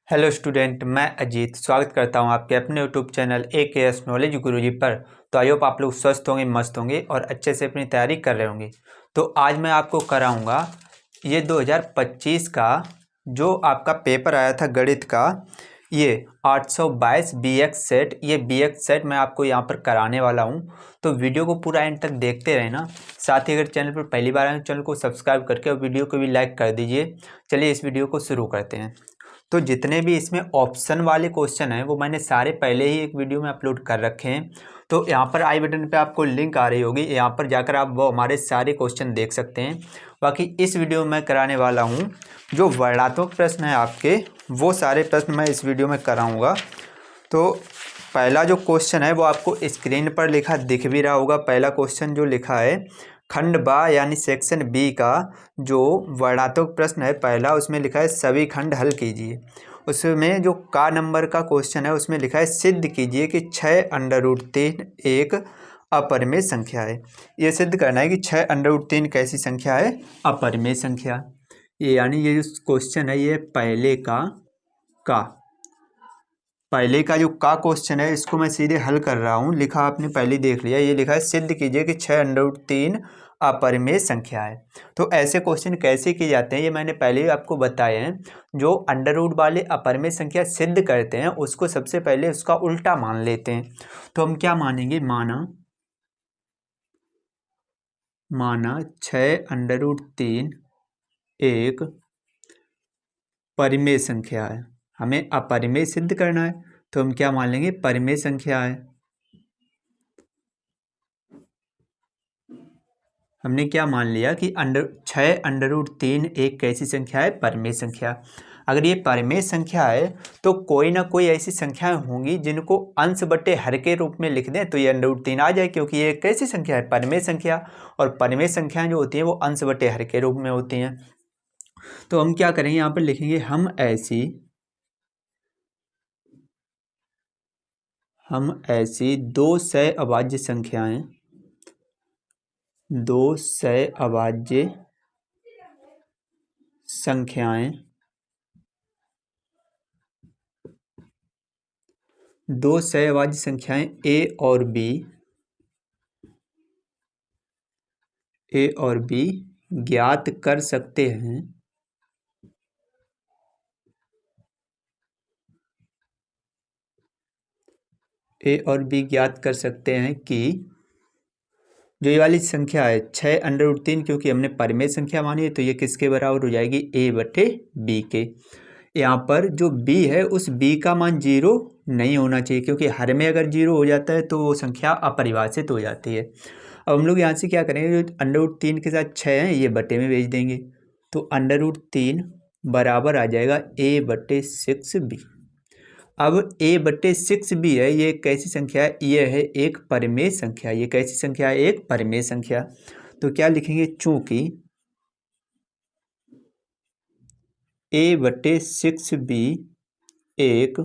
Hello student, मैं अजीत स्वागत करता हूं आपके अपने यूट्यूब चैनल AKS नॉलेज गुरुजी पर। तो आई होप आप लोग स्वस्थ होंगे, मस्त होंगे और अच्छे से अपनी तैयारी कर रहे होंगे। तो आज मैं आपको कराऊंगा ये 2025 का जो आपका पेपर आया था गणित का, ये 822 BX सेट। ये BX सेट मैं आपको यहाँ पर कराने वाला हूँ। तो वीडियो को पूरा एंड तक देखते रहना। साथ ही अगर चैनल पर पहली बार आए तो चैनल को सब्सक्राइब करके और वीडियो को भी लाइक कर दीजिए। चलिए इस वीडियो को शुरू करते हैं। तो जितने भी इसमें ऑप्शन वाले क्वेश्चन हैं वो मैंने सारे पहले ही एक वीडियो में अपलोड कर रखे हैं। तो यहाँ पर आई बटन पे आपको लिंक आ रही होगी, यहाँ पर जाकर आप वो हमारे सारे क्वेश्चन देख सकते हैं। बाकी इस वीडियो में मैं कराने वाला हूँ जो वर्णात्मक प्रश्न है आपके, वो सारे प्रश्न मैं इस वीडियो में कराऊँगा। तो पहला जो क्वेश्चन है वो आपको स्क्रीन पर लिखा दिख भी रहा होगा। पहला क्वेश्चन जो लिखा है खंड बा यानी सेक्शन बी का जो वर्णात्मक प्रश्न है पहला, उसमें लिखा है सभी खंड हल कीजिए। उसमें जो का नंबर का क्वेश्चन है उसमें लिखा है सिद्ध कीजिए कि 6√3 एक अपरिमेय संख्या है। ये सिद्ध करना है कि 6√3 कैसी संख्या है, अपरिमेय संख्या। ये यानी ये जो क्वेश्चन है ये पहले का जो का क्वेश्चन है इसको मैं सीधे हल कर रहा हूँ। लिखा आपने पहले देख लिया, ये लिखा है सिद्ध कीजिए कि 6√3 अपरिमेय संख्या है। तो ऐसे क्वेश्चन कैसे किए जाते हैं ये मैंने पहले ही आपको बताए हैं। जो अंडर रूट वाले अपरिमेय संख्या सिद्ध करते हैं उसको सबसे पहले उसका उल्टा मान लेते हैं। तो हम क्या मानेंगे, माना 6√3 एक परिमेय संख्या है। हमें अपरिमेय सिद्ध करना है तो हम क्या मान लेंगे, परिमेय संख्या है। हमने क्या मान लिया कि 6√3 एक कैसी संख्या है, परिमेय संख्या। अगर ये परिमेय संख्या है तो कोई ना कोई ऐसी संख्याएं होंगी जिनको अंश बटे हर के रूप में लिख दें तो ये √3 आ जाए, क्योंकि ये कैसी संख्या है, परिमेय संख्या। और परिमेय संख्याएं जो होती हैं वो अंश बटे हर के रूप में होती हैं। तो हम क्या करेंगे, यहाँ पर लिखेंगे हम ऐसी दो सह अभाज्य संख्याएं, दो सह अभाज्य संख्याएं दो सहअभाज्य संख्याएं ए और बी ज्ञात कर सकते हैं कि जो ये वाली संख्या है 6√3, क्योंकि हमने परिमेय संख्या मानी है तो ये किसके बराबर हो जाएगी, a/b के। यहाँ पर जो b है उस b का मान 0 नहीं होना चाहिए, क्योंकि हर में अगर 0 हो जाता है तो वो संख्या अपरिभाषित हो जाती है। अब हम लोग यहाँ से क्या करेंगे, जो √3 के साथ 6 है ये बटे में भेज देंगे। तो √3 बराबर आ जाएगा a/6b। अब a/6b है, ये कैसी संख्या है, ये है एक परिमेय संख्या। ये कैसी संख्या है, एक परिमेय संख्या। तो क्या लिखेंगे, चूंकि a/6b एक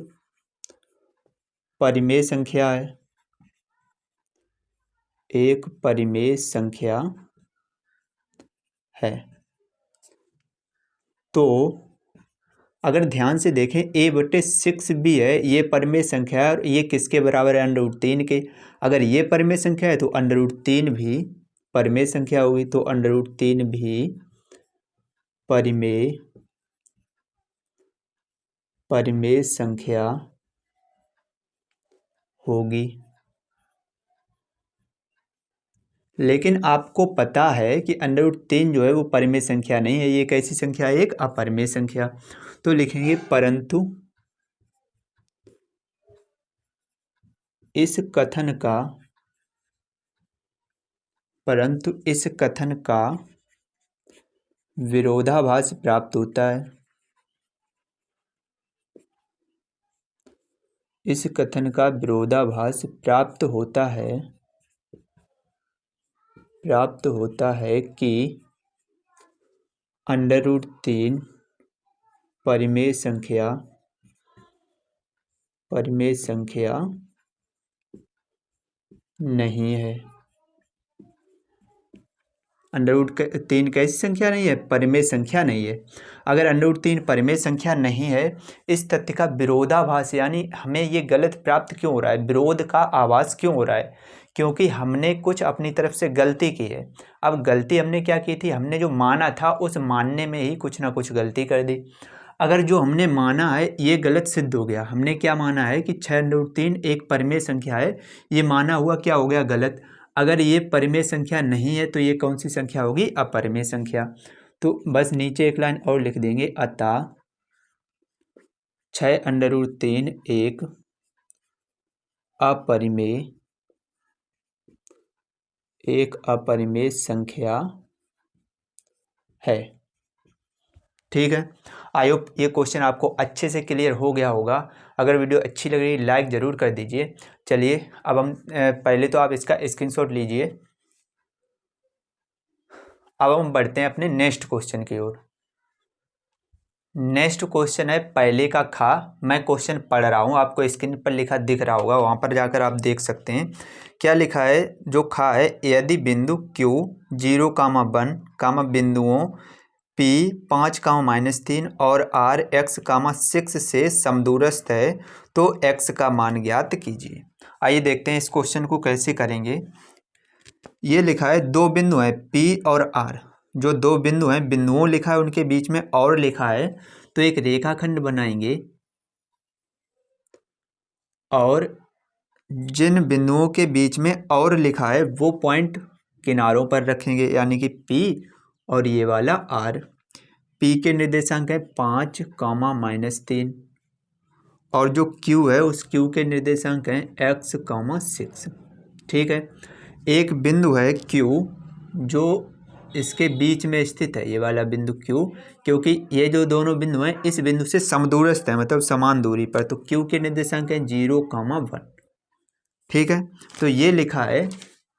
परिमेय संख्या है, एक परिमेय संख्या है। तो अगर ध्यान से देखें a/6b है, ये परिमेय संख्या है और ये किसके बराबर है, √3 के। अगर ये परिमेय संख्या है तो √3 भी परिमेय संख्या होगी। तो √3 भी परिमेय संख्या होगी। लेकिन आपको पता है कि √3 जो है वो परिमेय संख्या नहीं है, ये कैसी संख्या है, एक अपरिमेय संख्या। तो लिखेंगे परंतु इस कथन का विरोधाभास प्राप्त होता है। इस कथन का विरोधाभास प्राप्त होता है कि √3 परिमेय संख्या नहीं है। √3 कैसी संख्या नहीं है? परिमेय संख्या नहीं है। अगर √3 परिमेय संख्या नहीं है, इस तथ्य का विरोधाभास यानी हमें ये गलत प्राप्त क्यों हो रहा है, विरोध का आभास क्यों हो रहा है? क्योंकि हमने कुछ अपनी तरफ से गलती की है। अब गलती हमने क्या की थी? हमने जो माना था उस मानने में ही कुछ ना कुछ गलती कर दी। अगर जो हमने माना है ये गलत सिद्ध हो गया, हमने क्या माना है कि 6√3 एक परिमेय संख्या है, ये माना हुआ क्या हो गया? गलत। अगर ये परिमेय संख्या नहीं है तो ये कौन सी संख्या होगी? अपरिमेय संख्या। तो बस नीचे एक लाइन और लिख देंगे, अतः 6√3 एक अपरिमेय संख्या है। ठीक है, आई होप ये क्वेश्चन आपको अच्छे से क्लियर हो गया होगा। अगर वीडियो अच्छी लग रही है लाइक ज़रूर कर दीजिए। चलिए अब हम पहले तो आप इसका स्क्रीनशॉट लीजिए। अब हम बढ़ते हैं अपने नेक्स्ट क्वेश्चन की ओर। नेक्स्ट क्वेश्चन है पहले का खा। मैं क्वेश्चन पढ़ रहा हूँ, आपको स्क्रीन पर लिखा दिख रहा होगा, वहाँ पर जाकर आप देख सकते हैं क्या लिखा है। जो खा है, यदि बिंदु Q 0,1 बिंदुओं P 5, -3 और R x, 6 से समदूरस्थ है तो x का मान ज्ञात कीजिए। आइए देखते हैं इस क्वेश्चन को कैसे करेंगे। ये लिखा है दो बिंदु हैं P और R। जो दो बिंदु हैं, बिंदुओं लिखा है, उनके बीच में और लिखा है, तो एक रेखाखंड बनाएंगे और जिन बिंदुओं के बीच में और लिखा है वो पॉइंट किनारों पर रखेंगे, यानी कि P और ये वाला R। P के निर्देशांक है 5, -3 और जो Q है उस Q के निर्देशांक हैं x, 6। ठीक है, एक बिंदु है Q जो इसके बीच में स्थित है, ये वाला बिंदु Q, क्योंकि ये जो दोनों बिंदु हैं इस बिंदु से समदूरस्थ है, मतलब समान दूरी पर, तो Q के निर्देशांक हैं 0,1। ठीक है, तो ये लिखा है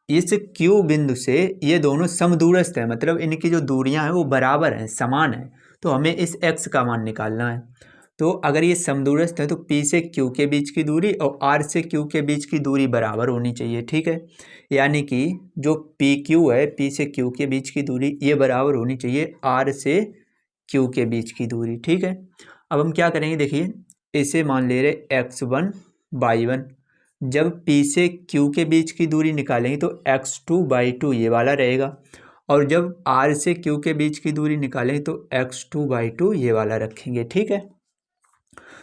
इस Q बिंदु से ये दोनों समदूरस्थ है, मतलब इनकी जो दूरियां हैं वो बराबर हैं, समान है, तो हमें इस x का मान निकालना है। तो अगर ये समदूरस्थ है तो P से Q के बीच की दूरी और R से Q के बीच की दूरी बराबर होनी चाहिए। ठीक है, यानी कि जो PQ है, P से Q के बीच की दूरी ये बराबर होनी चाहिए R से Q के बीच की दूरी। ठीक है, अब हम क्या करेंगे, देखिए इसे मान ले रहे x1, y1। जब P से Q के बीच की दूरी निकालेंगे तो x2/2 ये वाला रहेगा, और जब R से Q के बीच की दूरी निकालेंगे तो x2/2 ये वाला रखेंगे। ठीक है,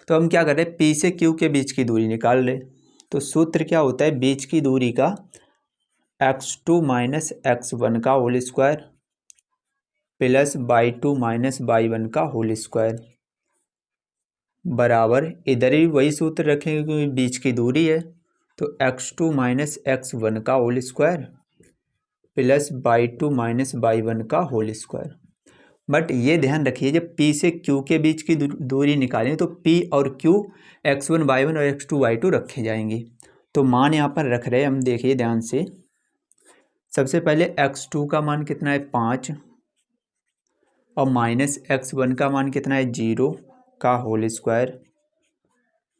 तो हम क्या कर रहे हैं, P से Q के बीच की दूरी निकाल रहे, तो सूत्र क्या होता है, बीच की दूरी का x2 - x1 का whole square plus y2 - y1 का होल स्क्वायर बराबर, इधर भी वही सूत्र रखेंगे क्योंकि बीच की दूरी है, तो x2 - x1 का whole square plus y2 - y1 का होल स्क्वायर। बट ये ध्यान रखिए जब P से Q के बीच की दूरी निकालें तो P और Q x1 y1 और x2 y2 रखे जाएंगे। तो मान यहाँ पर रख रहे हैं हम, देखिए ध्यान से। सबसे पहले x2 का मान कितना है, 5, और -x1 का मान कितना है, 0 का होल स्क्वायर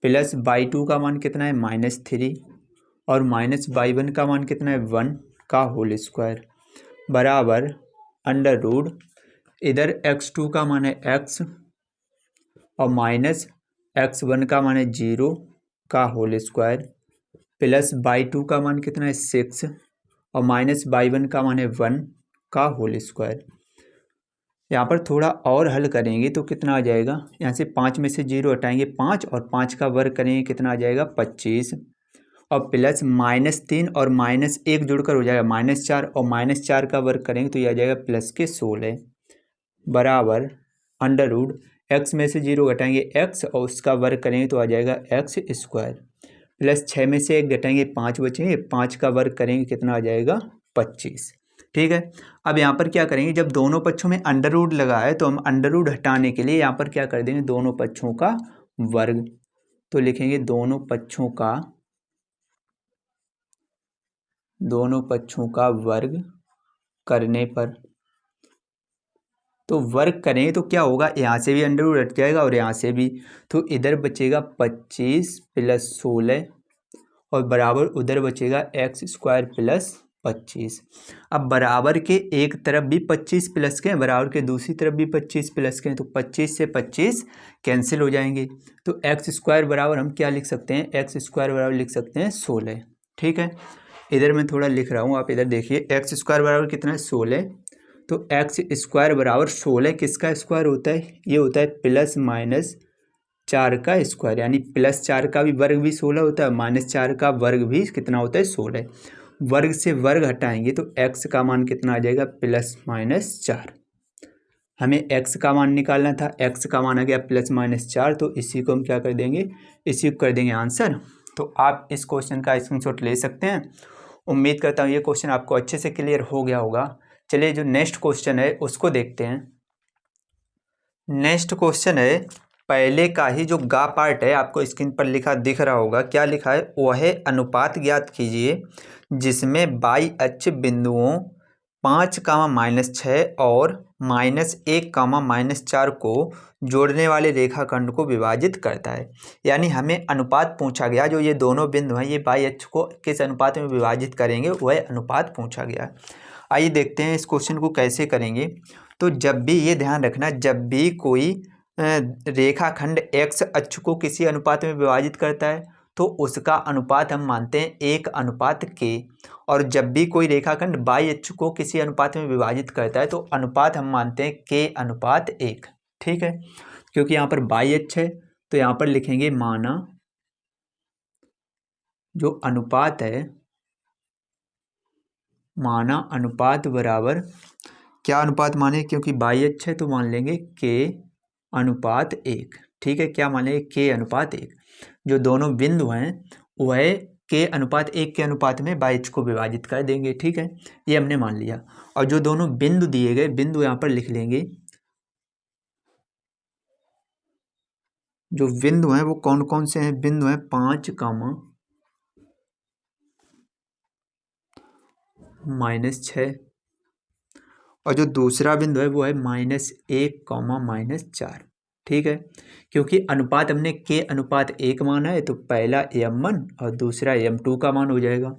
प्लस y2 का मान कितना है, -3, और -y1 का मान कितना है, 1 का होल स्क्वायर बराबर अंडर रूट, इधर x2 का मान है x और -x1 का मान है 0 का होल स्क्वायर प्लस y2 का मान कितना है, 6, और -y1 का मान है 1 का होल स्क्वायर। यहाँ पर थोड़ा और हल करेंगे तो कितना आ जाएगा, यहाँ से 5 में से 0 हटाएंगे 5, और 5 का वर्ग करेंगे कितना आ जाएगा, 25, और प्लस -3 और -1 जुड़कर हो जाएगा -4, और -4 का वर्ग करेंगे तो यह आ जाएगा प्लस के 16 बराबर अंडर रूट, x में से 0 घटाएंगे x और उसका वर्ग करेंगे तो आ जाएगा x स्क्वायर प्लस 6 में से 1 घटाएंगे 5 बचेंगे, 5 का वर्ग करेंगे कितना आ जाएगा, 25। ठीक है, अब यहाँ पर क्या करेंगे, जब दोनों पक्षों में अंडर रूट लगा है तो हम अंडर रूट हटाने के लिए यहाँ पर क्या कर देंगे, दोनों पक्षों का वर्ग। तो लिखेंगे दोनों पक्षों का वर्ग करने पर, तो वर्ग करें तो क्या होगा, यहाँ से भी अंडर रूट हट जाएगा और यहाँ से भी, तो इधर बचेगा 25 + 16 और बराबर उधर बचेगा x² + 25। अब बराबर के एक तरफ भी 25 प्लस के हैं, बराबर के दूसरी तरफ भी 25 प्लस के हैं, तो 25 से 25 कैंसिल हो जाएंगे। तो एक्स स्क्वायर बराबर हम क्या लिख सकते हैं, एक्स स्क्वायर बराबर लिख सकते हैं 16। ठीक है, इधर मैं थोड़ा लिख रहा हूँ, आप इधर देखिए, एक्स स्क्वायर बराबर कितना है 16। तो एक्स स्क्वायर बराबर 16 किसका स्क्वायर होता है, ये होता है प्लस माइनस 4 का स्क्वायर, यानी प्लस 4 का भी वर्ग भी 16 होता है, माइनस 4 का वर्ग भी कितना होता है 16। वर्ग से वर्ग हटाएंगे तो x का मान कितना आ जाएगा, प्लस माइनस 4। हमें x का मान निकालना था, x का मान आ गया प्लस माइनस 4, तो इसी को हम क्या कर देंगे, इसी को कर देंगे आंसर। तो आप इस क्वेश्चन का स्क्रीनशॉट ले सकते हैं। उम्मीद करता हूँ ये क्वेश्चन आपको अच्छे से क्लियर हो गया होगा। चलिए जो नेक्स्ट क्वेश्चन है उसको देखते हैं। नेक्स्ट क्वेश्चन है, पहले का ही जो गा पार्ट है आपको स्क्रीन पर लिखा दिख रहा होगा, क्या लिखा है, वह अनुपात ज्ञात कीजिए जिसमें बाई अक्ष बिंदुओं 5, -6 और -1, -4 को जोड़ने वाले रेखाखंड को विभाजित करता है। यानी हमें अनुपात पूछा गया, जो ये दोनों बिंदु हैं ये बाई अक्ष को किस अनुपात में विभाजित करेंगे, वह अनुपात पूछा गया। आइए देखते हैं इस क्वेश्चन को कैसे करेंगे। तो जब भी ये ध्यान रखना, जब भी कोई रेखाखंड एक्स अक्ष को किसी अनुपात में विभाजित करता है तो उसका अनुपात हम मानते हैं 1:k। और जब भी कोई रेखाखंड बाई अक्ष को किसी अनुपात में विभाजित करता है तो अनुपात हम मानते हैं k:1। ठीक है, क्योंकि यहाँ पर बाई अक्ष है तो यहाँ पर लिखेंगे माना जो अनुपात है, माना अनुपात बराबर क्या अनुपात माने, क्योंकि बाई अक्ष है तो मान लेंगे k:1। ठीक है, क्या माने, k:1। जो दोनों बिंदु हैं वह k:1 के अनुपात में बाई अक्ष को विभाजित कर देंगे। ठीक है, ये हमने मान लिया। और जो दोनों बिंदु दिए गए, बिंदु यहाँ पर लिख लेंगे, जो बिंदु हैं वो कौन कौन से हैं, बिंदु हैं 5, -6, और जो दूसरा बिंदु है वो है -1, -4। ठीक है, क्योंकि अनुपात हमने k:1 माना है तो पहला m1 और दूसरा m2 का मान हो जाएगा।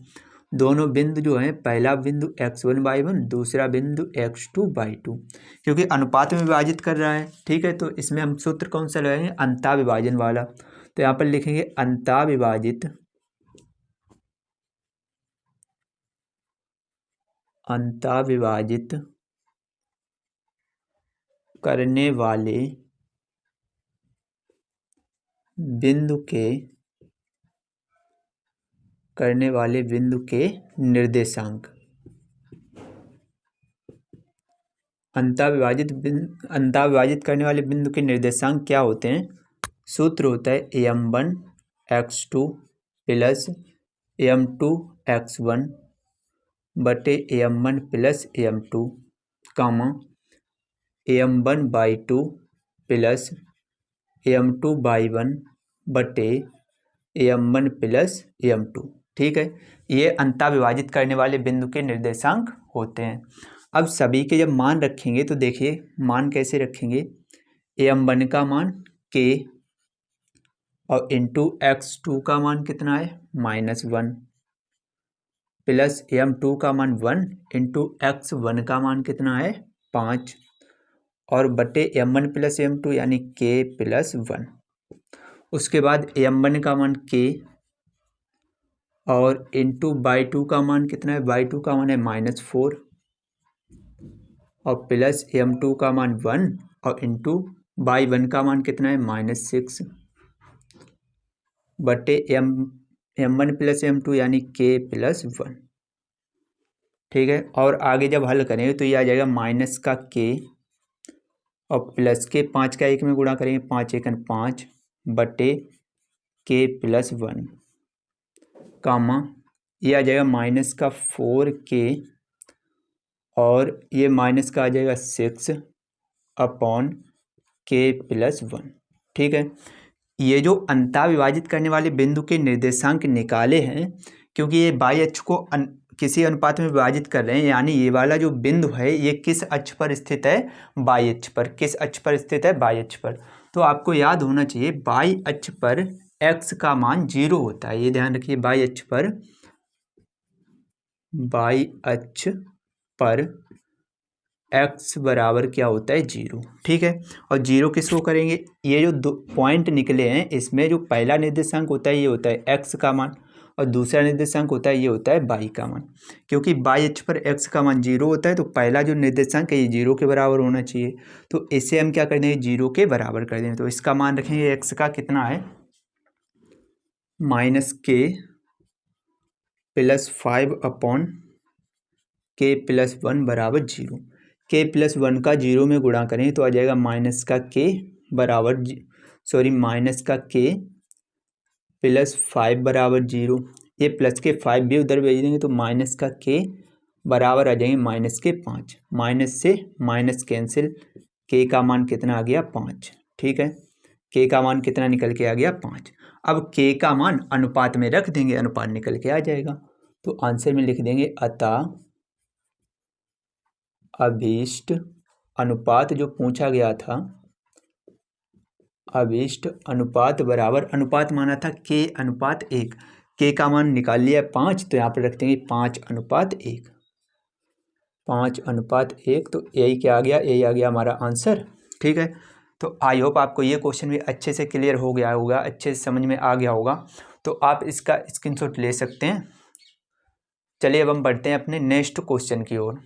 दोनों बिंदु जो हैं, पहला बिंदु x1/1, दूसरा बिंदु x2/2, क्योंकि अनुपात में विभाजित कर रहा है। ठीक है, तो इसमें हम सूत्र कौन सा लगाएंगे, अंतःविभाजन वाला। तो यहाँ पर लिखेंगे अंतःविभाजित करने वाले बिंदु के निर्देशांक। अंतःविभाजित करने वाले बिंदु के निर्देशांक क्या होते हैं, सूत्र होता है m1 x2 plus m2 x1 बटे m1 plus m2, m1/2 plus m2/1 बटे m1 प्लस m2। ठीक है, ये अंतःविभाजित करने वाले बिंदु के निर्देशांक होते हैं। अब सभी के जब मान रखेंगे तो देखिए मान कैसे रखेंगे, m1 का मान k और इंटू x2 का मान कितना है -1 प्लस m2 का मान 1 इंटू x1 का मान कितना है 5 और बटे m1 प्लस m2 यानी k प्लस 1। उसके बाद m1 का मान k और इंटू बाई 2 का मान कितना है, बाई 2 का मान है -4 और प्लस m2 का मान 1 और इंटू बाई 1 का मान कितना है -6 बटे m1 प्लस m2 यानी k प्लस 1। ठीक है, और आगे जब हल करेंगे तो ये आ जाएगा माइनस का k और प्लस के 5 का 1 में गुणा करेंगे, 5 × 5 बटे k प्लस 1 कामा ये आ जाएगा माइनस का 4k और ये माइनस का आ जाएगा 6 अपॉन k प्लस 1। ठीक है, ये जो अंतःविभाजित करने वाले बिंदु के निर्देशांक निकाले हैं, क्योंकि ये बाई अक्ष को किसी अनुपात में विभाजित कर रहे हैं, यानी ये वाला जो बिंदु है ये किस अक्ष पर स्थित है, बाई अक्ष पर। किस अक्ष पर स्थित है, बाई अक्ष पर। तो आपको याद होना चाहिए बाई अक्ष पर x का मान 0 होता है, ये ध्यान रखिए, बाई अक्ष पर वाई अक्ष पर x बराबर क्या होता है 0। ठीक है, और 0 किसको करेंगे, ये जो दो पॉइंट निकले हैं इसमें जो पहला निर्देशांक होता है ये होता है x का मान, और दूसरा निर्देशांक होता है ये होता है y का मान। क्योंकि y अक्ष पर x का मान 0 होता है तो पहला जो निर्देशांक है ये 0 के बराबर होना चाहिए, तो इसे हम क्या कर देंगे 0 के बराबर कर देंगे। तो इसका मान रखेंगे x का कितना है -k + 5/k+1 बराबर 0। k+1 का 0 में गुणा करें तो आ जाएगा -k बराबर -k + 5 बराबर 0। ये प्लस के 5 भी उधर भेज देंगे तो -k बराबर आ जाएंगे -5। माइनस से माइनस कैंसिल, k का मान कितना आ गया 5। ठीक है, k का मान कितना निकल के आ गया 5। अब k का मान अनुपात में रख देंगे, अनुपात निकल के आ जाएगा। तो आंसर में लिख देंगे अतः अभीष्ट अनुपात जो पूछा गया था, अभीष्ट अनुपात बराबर, अनुपात माना था k/1, k का मान निकाल लिया 5 तो यहाँ पर रख देंगे 5/1, 5/1। तो यही क्या आ गया, यही आ गया हमारा आंसर। ठीक है, तो आई होप आपको ये क्वेश्चन भी अच्छे से क्लियर हो गया होगा, अच्छे से समझ में आ गया होगा, तो आप इसका स्क्रीनशॉट ले सकते हैं। चलिए अब हम बढ़ते हैं अपने नेक्स्ट क्वेश्चन की ओर।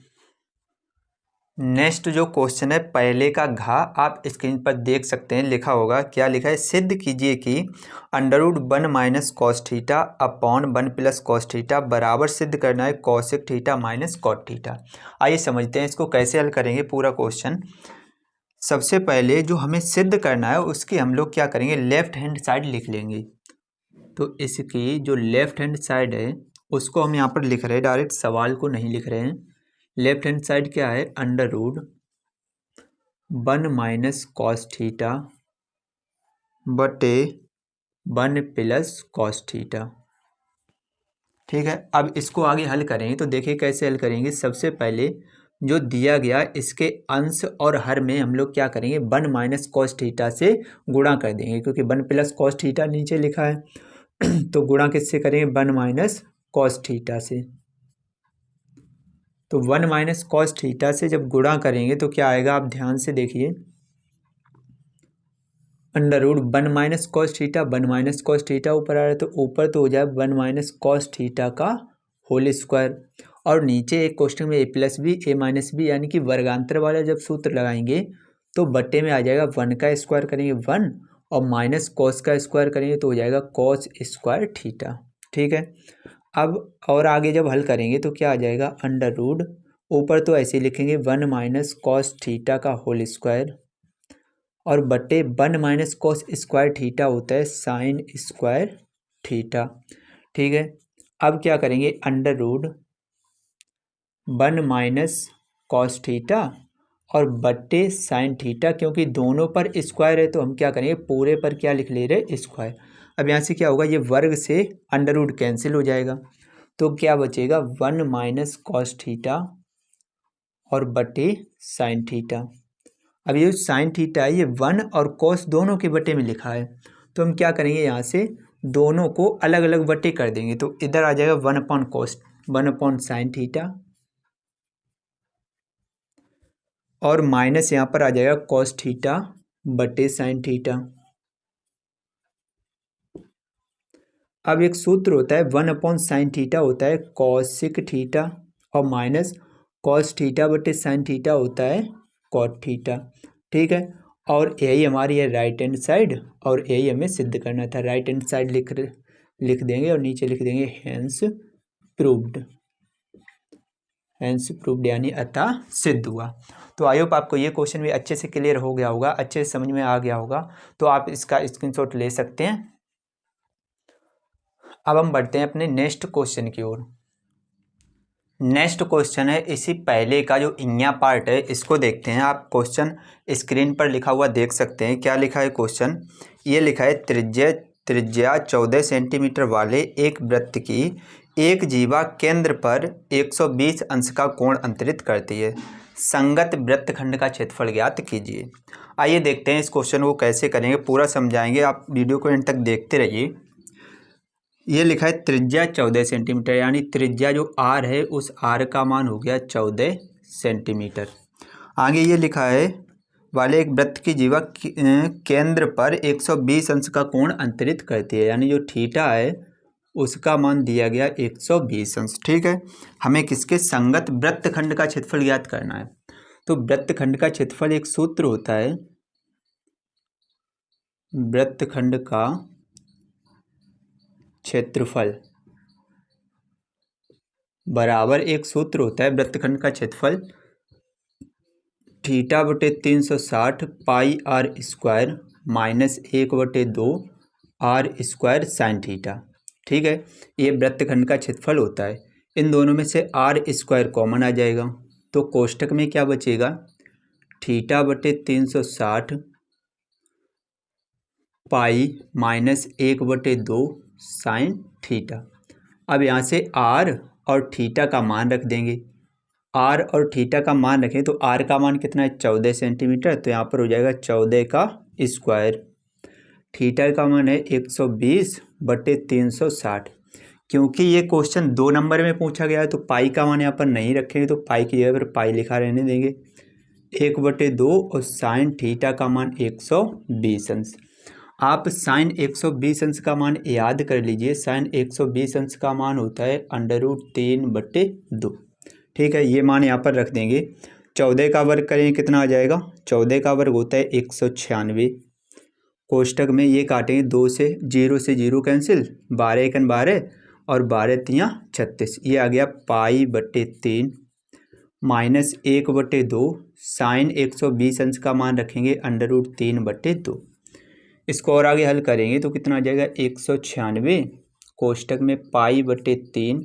नेक्स्ट जो क्वेश्चन है पहले का घा आप स्क्रीन पर देख सकते हैं, लिखा होगा, क्या लिखा है, सिद्ध कीजिए कि √1 - cos theta upon 1 + cos theta बराबर, सिद्ध करना है cosec थीटा - cot थीटा। आइए समझते हैं इसको कैसे हल करेंगे पूरा क्वेश्चन। सबसे पहले जो हमें सिद्ध करना है उसकी हम लोग क्या करेंगे, लेफ्ट हैंड साइड लिख लेंगे। तो इसकी जो लेफ्ट हैंड साइड है उसको हम यहाँ पर लिख रहे हैं, डायरेक्ट सवाल को नहीं लिख रहे हैं। लेफ्ट हैंड साइड क्या है, √1 - cos थीटा बटे 1 + cos थीटा। ठीक है, अब इसको आगे हल करेंगे तो देखिए कैसे हल करेंगे। सबसे पहले जो दिया गया इसके अंश और हर में हम लोग क्या करेंगे, 1 - cos थीटा से गुणा कर देंगे, क्योंकि 1 + cos थीटा नीचे लिखा है तो गुणा किससे करेंगे, 1 - cos थीटा से। तो 1 - cos थीटा से जब गुणा करेंगे तो क्या आएगा, आप ध्यान से देखिए, √1 - cos थीटा, 1 - cos थीटा ऊपर आ रहा है तो ऊपर तो हो जाए 1 - cos थीटा का होल स्क्वायर, और नीचे एक क्वेश्चन में a+b a-b यानी कि वर्गांतर वाला जब सूत्र लगाएंगे तो बट्टे में आ जाएगा 1 का स्क्वायर करेंगे 1 और माइनस कॉस का स्क्वायर करेंगे तो हो जाएगा cos स्क्वायर थीटा। ठीक है, अब और आगे जब हल करेंगे तो क्या आ जाएगा, √ ऊपर तो ऐसे लिखेंगे 1 - cos थीटा का होल स्क्वायर और बटे 1 - cos स्क्वायर थीटा होता है साइन स्क्वायर थीटा। ठीक है, अब क्या करेंगे, √1 - cos थीटा और बट्टे साइन थीटा, क्योंकि दोनों पर स्क्वायर है तो हम क्या करेंगे, पूरे पर क्या लिख ले रहे, स्क्वायर। अब यहाँ से क्या होगा, ये वर्ग से √ कैंसिल हो जाएगा तो क्या बचेगा, 1 - cos थीटा और बटे साइन थीटा। अब ये साइन थीटा है ये 1 और cos दोनों के बटे में लिखा है तो हम क्या करेंगे, यहाँ से दोनों को अलग अलग बटे कर देंगे तो इधर आ जाएगा 1/cos 1/sin थीटा और माइनस यहाँ पर आ जाएगा cos थीटा बटे साइन थीटा। अब एक सूत्र होता है 1/sin थीटा होता है cosic थीटा और माइनस cos थीटा बटे साइन थीटा होता है cot थीटा। ठीक है, और यही हमारी है राइट हैंड साइड और यही हमें सिद्ध करना था। राइट हैंड साइड लिख देंगे और नीचे लिख देंगे हेंस प्रूव्ड, हेंस प्रूव्ड यानी अतः सिद्ध हुआ। तो आई होप आपको ये क्वेश्चन भी अच्छे से क्लियर हो गया होगा, अच्छे से समझ में आ गया होगा, तो आप इसका स्क्रीनशॉट ले सकते हैं। अब हम बढ़ते हैं अपने नेक्स्ट क्वेश्चन की ओर। नेक्स्ट क्वेश्चन है इसी पहले का जो इन्या पार्ट है इसको देखते हैं। आप क्वेश्चन स्क्रीन पर लिखा हुआ देख सकते हैं, क्या लिखा है क्वेश्चन, ये लिखा है त्रिज्या 14 सेंटीमीटर वाले एक वृत्त की एक जीवा केंद्र पर 120 अंश का कोण अंतरित करती है, संगत वृत्तखंड का क्षेत्रफल ज्ञात कीजिए। आइए देखते हैं इस क्वेश्चन को कैसे करेंगे, पूरा समझाएंगे, आप वीडियो को एंड तक देखते रहिए। ये लिखा है त्रिज्या 14 सेंटीमीटर, यानी त्रिज्या जो आर है उस आर का मान हो गया 14 सेंटीमीटर। आगे ये लिखा है वाले एक वृत्त की जीवा केंद्र पर 120 अंश का कोण अंतरित करती है, यानी जो थीटा है उसका मान दिया गया 120 अंश। ठीक है, हमें किसके संगत वृत्तखंड का क्षेत्रफल ज्ञात करना है। तो वृत्तखंड का क्षेत्रफल एक सूत्र होता है, वृत्तखंड का क्षेत्रफल बराबर एक सूत्र होता है वृत्तखंड का क्षेत्रफल थीटा बटे 360 pi R square minus 1/2 R square sine theta. ठीक है, ये वृत्तखंड का क्षेत्रफल होता है। इन दोनों में से आर स्क्वायर कॉमन आ जाएगा, तो कोष्टक में क्या बचेगा, थीटा बटे 360 पाई माइनस 1/2 साइन थीटा। अब यहाँ से आर और थीटा का मान रख देंगे। आर और थीटा का मान रखें तो आर का मान कितना है 14 सेंटीमीटर, तो यहाँ पर हो जाएगा 14 का स्क्वायर। थीटा का मान है 120/360। क्योंकि ये क्वेश्चन 2 नंबर में पूछा गया है तो पाई का मान यहाँ पर नहीं रखेंगे, तो पाई की जगह पर पाई लिखा रहने देंगे 1/2 और साइन थीटा का मान 120 अंश। आप साइन 120 अंश का मान याद कर लीजिए, साइन 120 अंश का मान होता है √3/2। ठीक है, ये मान यहाँ पर रख देंगे। 14 का वर्ग करें कितना आ जाएगा, 14 का वर्ग होता है 196। कोष्टक में ये काटेंगे 2 से 0 कैंसिल, 12 एकन 12 और 12 तियाँ 36, ये आ गया पाई/3 माइनस 1/2 साइन 120 अंश का मान रखेंगे √3/2। इसको और आगे हल करेंगे तो कितना आ जाएगा 196 कोष्टक में पाई/3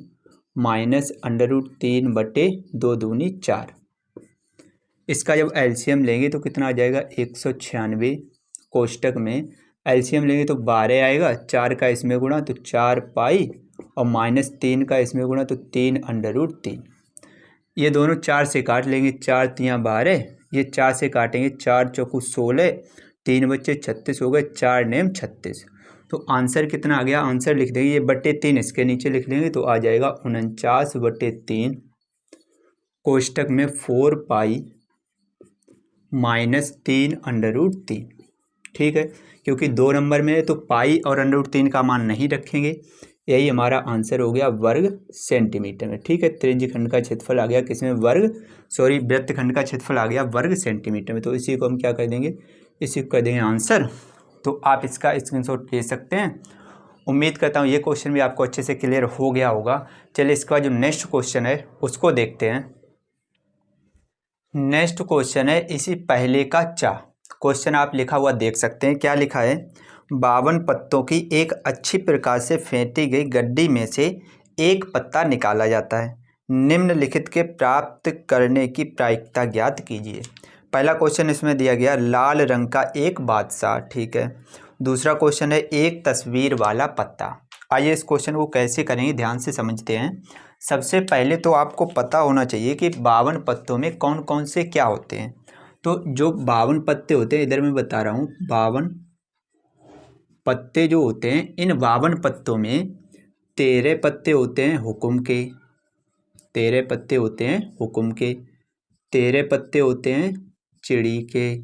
माइनस √3/2 दूनी 4। इसका जब एलसीएम लेंगे तो कितना आ जाएगा 196 कोष्टक में एलसीएम लेंगे तो 12 आएगा, 4 का इसमें गुणा तो 4 पाई और माइनस 3 का इसमें गुणा तो 3/3। ये दोनों 4 से काट लेंगे, 4 तियाँ 12, ये 4 से काटेंगे 4 चौकू 16, 3 बच्चे 36 हो गए, 4 नेम 36। तो आंसर कितना आ गया, आंसर लिख देंगे ये /3 इसके नीचे लिख लेंगे तो आ जाएगा 49/3 कोष्टक में 4 पाई माइनस 3/3। ठीक है, क्योंकि 2 नंबर में तो पाई और √3 का मान नहीं रखेंगे। यही हमारा आंसर हो गया वर्ग सेंटीमीटर में। ठीक है, त्रिज्यखंड का क्षेत्रफल आ गया किसमें, वृत्तखंड का क्षेत्रफल आ गया वर्ग सेंटीमीटर में। तो इसी को हम क्या कर देंगे, इसी को कर देंगे आंसर। तो आप इसका स्क्रीनशॉट ले सकते हैं। उम्मीद करता हूँ ये क्वेश्चन भी आपको अच्छे से क्लियर हो गया होगा। चलिए इसके बाद जो नेक्स्ट क्वेश्चन है उसको देखते हैं। नेक्स्ट क्वेश्चन है इसी पहले का चा। क्वेश्चन आप लिखा हुआ देख सकते हैं, क्या लिखा है, 52 पत्तों की एक अच्छी प्रकार से फेंटी गई गड्डी में से एक पत्ता निकाला जाता है, निम्नलिखित के प्राप्त करने की प्रायिकता ज्ञात कीजिए। पहला क्वेश्चन इसमें दिया गया लाल रंग का एक बादशाह। ठीक है, दूसरा क्वेश्चन है एक तस्वीर वाला पत्ता। आइए इस क्वेश्चन को कैसे करेंगे ध्यान से समझते हैं। सबसे पहले तो आपको पता होना चाहिए कि 52 पत्तों में कौन कौन से क्या होते हैं। तो जो 52 पत्ते होते हैं, इधर मैं बता रहा हूँ, 52 पत्ते जो होते हैं, इन 52 पत्तों में 13 पत्ते होते हैं हुक्म के, 13 पत्ते होते हैं हुक्म के, 13 पत्ते होते हैं चिड़ी के,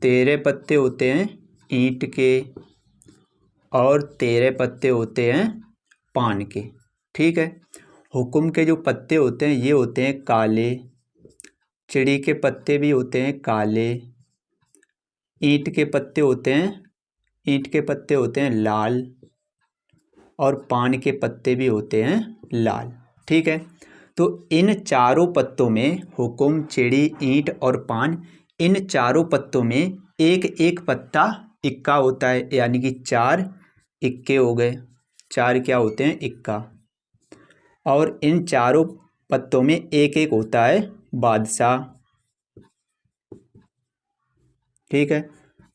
13 पत्ते होते हैं ईंट के और 13 पत्ते होते हैं पान के। ठीक है, हुक्म के जो पत्ते होते हैं ये होते हैं काले, चिड़ी के पत्ते भी होते हैं काले, ईंट के पत्ते होते हैं लाल और पान के पत्ते भी होते हैं लाल। ठीक है, तो इन चारों पत्तों में हुक्म, चिड़ी, ईंट और पान, इन चारों पत्तों में एक एक पत्ता इक्का होता है, यानी कि 4 इक्के हो गए, 4 क्या होते हैं इक्का। और इन चारों पत्तों में एक एक होता है बादशाह। ठीक है,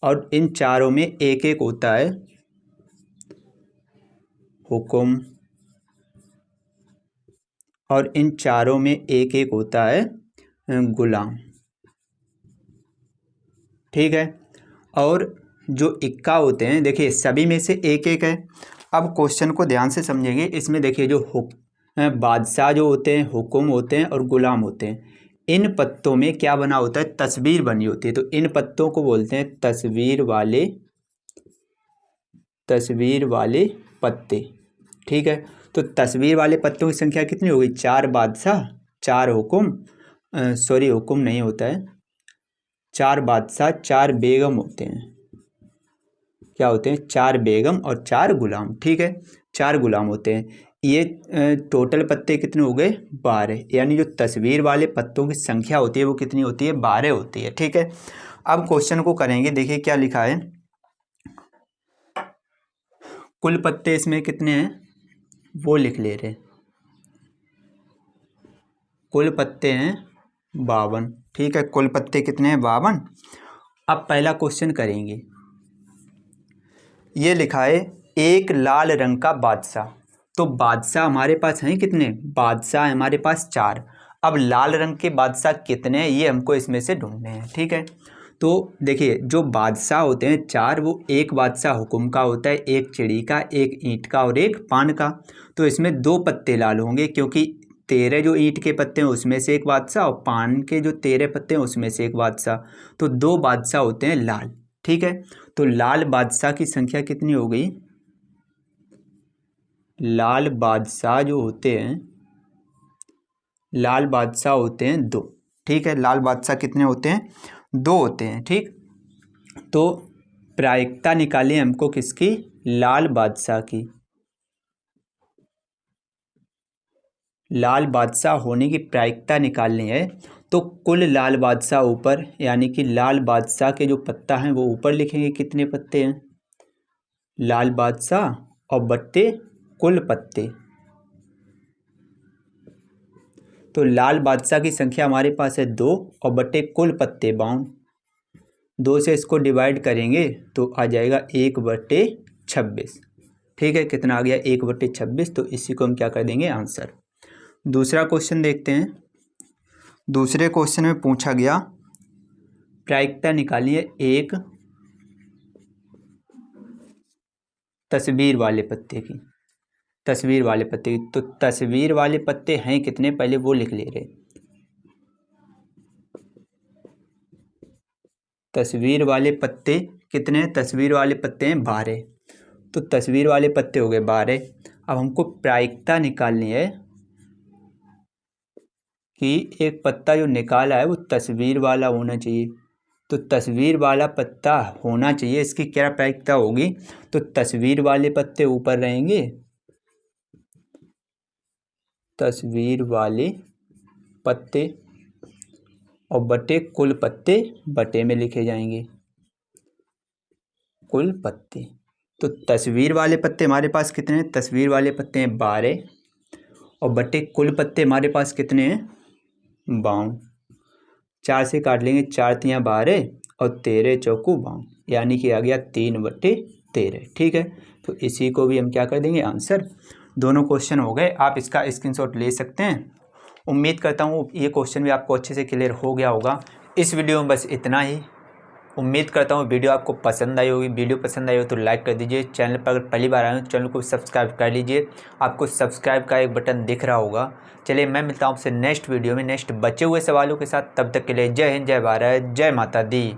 और इन चारों में एक एक होता है हुक्म और इन चारों में एक एक होता है गुलाम। ठीक है, और जो इक्का होते हैं, देखिए सभी में से एक एक है। अब क्वेश्चन को ध्यान से समझेंगे। इसमें देखिए जो बादशाह जो होते हैं, हुक्म होते हैं और गुलाम होते हैं, इन पत्तों में क्या बना होता है, तस्वीर बनी होती है। तो इन पत्तों को बोलते हैं तस्वीर वाले पत्ते। ठीक है, तो तस्वीर वाले पत्तों की संख्या कितनी होगी, 4 बादशाह 4 हुक्म, सॉरी हुक्म नहीं होता है, 4 बादशाह 4 बेगम होते हैं। क्या होते हैं, 4 बेगम और 4 गुलाम। ठीक है, 4 गुलाम होते हैं। ये टोटल पत्ते कितने हो गए, 12। यानी जो तस्वीर वाले पत्तों की संख्या होती है वो कितनी होती है, 12 होती है। ठीक है, अब क्वेश्चन को करेंगे। देखिए क्या लिखा है, कुल पत्ते इसमें कितने हैं वो लिख ले रहे। कुल पत्ते हैं 52। ठीक है, कुल पत्ते कितने हैं, 52। अब पहला क्वेश्चन करेंगे। ये लिखा है एक लाल रंग का बादशाह। तो बादशाह हमारे पास हैं कितने, बादशाह हमारे पास 4। अब लाल रंग के बादशाह कितने हैं ये हमको इसमें से ढूंढने हैं। ठीक है, तो देखिए जो बादशाह होते हैं 4, वो एक बादशाह हुक्म का होता है, एक चिड़ी का, एक ईंट का और एक पान का। तो इसमें 2 पत्ते लाल होंगे, क्योंकि 13 जो ईंट के पत्ते हैं उसमें से एक बादशाह और पान के जो 13 पत्ते हैं उसमें से एक बादशाह। तो 2 बादशाह होते हैं लाल। ठीक है, तो लाल बादशाह की संख्या कितनी हो गई, लाल बादशाह जो होते हैं, लाल बादशाह होते हैं 2। ठीक है, लाल बादशाह कितने होते हैं, 2 होते हैं। ठीक, तो प्रायिकता निकालें हमको किसकी, लाल बादशाह की। लाल बादशाह होने की प्रायिकता निकालनी है, तो कुल लाल बादशाह ऊपर, यानी कि लाल बादशाह के जो पत्ता हैं वो ऊपर लिखेंगे, कितने पत्ते हैं, लाल बादशाह और बट्टे कुल पत्ते। तो लाल बादशाह की संख्या हमारे पास है 2 और बट्टे कुल पत्ते 52। 2 से इसको डिवाइड करेंगे तो आ जाएगा 1/26। ठीक है, कितना आ गया, 1/26। तो इसी को हम क्या कर देंगे, आंसर। दूसरा क्वेश्चन देखते हैं। दूसरे क्वेश्चन में पूछा गया प्रायिकता निकालिए एक तस्वीर वाले पत्ते की। तस्वीर वाले पत्ते की, तो तस्वीर वाले पत्ते हैं कितने, पहले वो लिख ले रहे। तस्वीर वाले पत्ते कितने हैं, तस्वीर वाले पत्ते हैं 12। तो तस्वीर वाले पत्ते हो गए 12। अब हमको प्रायिकता निकालनी है कि एक पत्ता जो निकाला है वो तस्वीर वाला होना चाहिए। तो तस्वीर वाला पत्ता होना चाहिए, इसकी क्या प्रायिकता होगी, तो तस्वीर वाले पत्ते ऊपर रहेंगे, तस्वीर वाले पत्ते, और बटे कुल पत्ते बटे में लिखे जाएंगे, कुल पत्ते। तो तस्वीर वाले पत्ते हमारे पास कितने हैं, तस्वीर वाले पत्ते हैं 12 और बटे कुल पत्ते हमारे पास कितने हैं, 52। 4 से काट लेंगे, 4 तियाँ 12 और 13 चौकू 52, यानी कि आ गया 3/13। ठीक है, तो इसी को भी हम क्या कर देंगे, आंसर। दोनों क्वेश्चन हो गए, आप इसका स्क्रीनशॉट ले सकते हैं। उम्मीद करता हूँ ये क्वेश्चन भी आपको अच्छे से क्लियर हो गया होगा। इस वीडियो में बस इतना ही। उम्मीद करता हूँ वीडियो आपको पसंद आई होगी। वीडियो पसंद आई हो तो लाइक कर दीजिए। चैनल पर अगर पहली बार आए हो चैनल को सब्सक्राइब कर लीजिए। आपको सब्सक्राइब का एक बटन दिख रहा होगा। चलिए मैं मिलता हूँ आपसे नेक्स्ट वीडियो में नेक्स्ट बचे हुए सवालों के साथ। तब तक के लिए जय हिंद, जय भारत, जय माता दी।